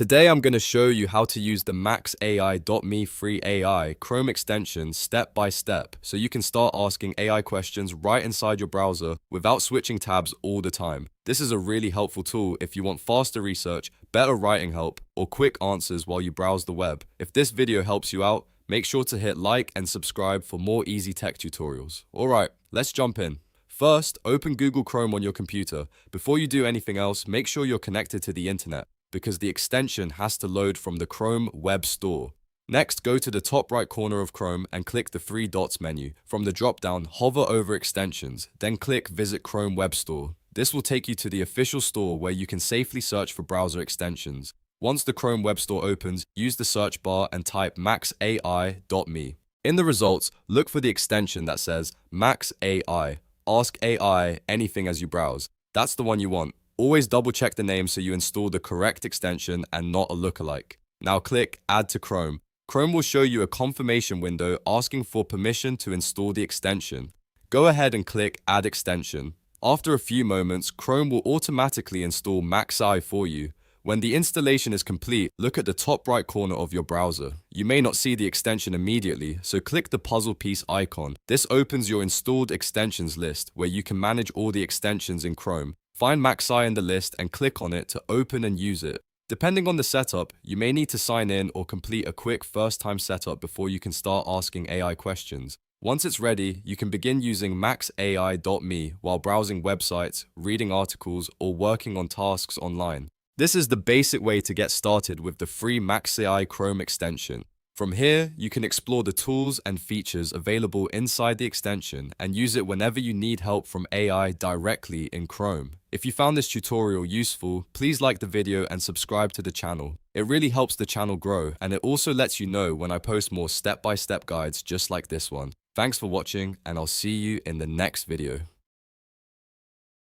Today I'm going to show you how to use the MaxAI.me free AI Chrome extension step by step so you can start asking AI questions right inside your browser without switching tabs all the time. This is a really helpful tool if you want faster research, better writing help, or quick answers while you browse the web. If this video helps you out, make sure to hit like and subscribe for more easy tech tutorials. Alright, let's jump in. First, open Google Chrome on your computer. Before you do anything else, make sure you're connected to the internet, because the extension has to load from the Chrome Web Store. Next, go to the top right corner of Chrome and click the three dots menu. From the drop-down, hover over Extensions, then click Visit Chrome Web Store. This will take you to the official store where you can safely search for browser extensions. Once the Chrome Web Store opens, use the search bar and type maxai.me. In the results, look for the extension that says MaxAI. Ask AI anything as you browse. That's the one you want. Always double check the name so you install the correct extension and not a lookalike. Now click Add to Chrome. Chrome will show you a confirmation window asking for permission to install the extension. Go ahead and click Add Extension. After a few moments, Chrome will automatically install MaxAI for you. When the installation is complete, look at the top right corner of your browser. You may not see the extension immediately, so click the puzzle piece icon. This opens your installed extensions list where you can manage all the extensions in Chrome. Find MaxAI in the list and click on it to open and use it. Depending on the setup, you may need to sign in or complete a quick first-time setup before you can start asking AI questions. Once it's ready, you can begin using maxai.me while browsing websites, reading articles, or working on tasks online. This is the basic way to get started with the free MaxAI Chrome extension. From here, you can explore the tools and features available inside the extension and use it whenever you need help from AI directly in Chrome. If you found this tutorial useful, please like the video and subscribe to the channel. It really helps the channel grow, and it also lets you know when I post more step-by-step guides just like this one. Thanks for watching, and I'll see you in the next video.